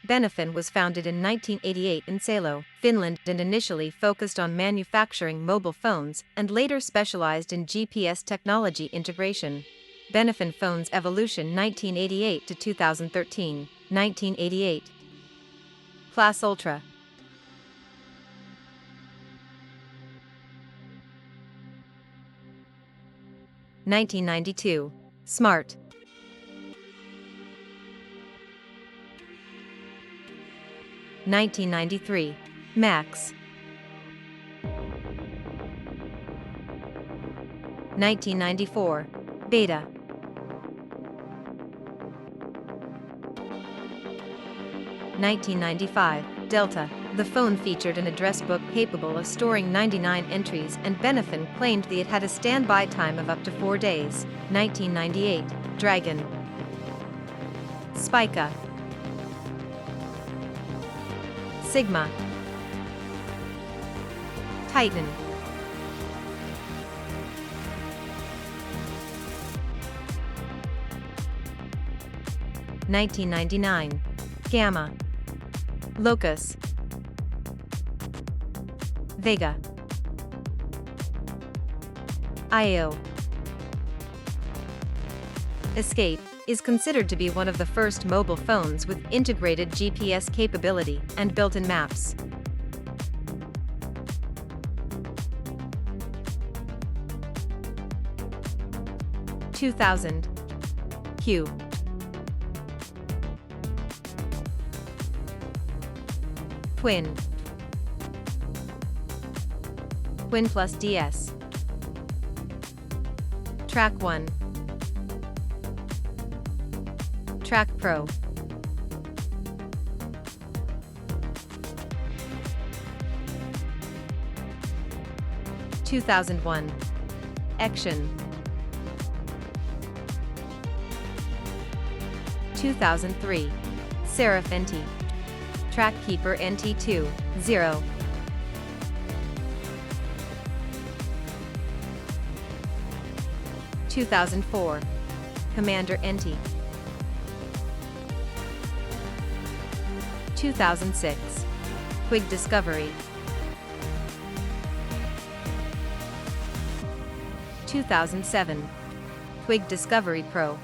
Benefon was founded in 1988 in Salo, Finland, and initially focused on manufacturing mobile phones and later specialized in GPS technology integration. Benefon phones evolution 1988 to 2013. 1988. Class Ultra. 1992. Smart. 1993. Max. 1994. Beta. 1995. Delta. The phone featured an address book capable of storing 99 entries, and Benefon claimed that it had a standby time of up to 4 days. 1998. Dragon. Spica. Sigma. Titan. (1999) Gamma. Locus. Vega. IO. Escape is considered to be one of the first mobile phones with integrated GPS capability and built-in maps. (2000) Q. Twin. Twin Plus DS. Track 1. Track Pro. (2001) Action. 2003 Seraph NT. Track Keeper NT2, 0. 2004 Commander NT. 2006 Quig Discovery. 2007 Quig Discovery Pro.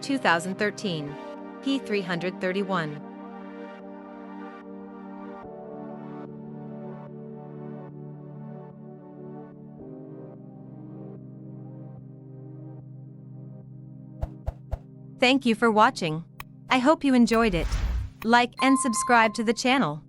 2013 P331. Thank you for watching. I hope you enjoyed it. Like and subscribe to the channel.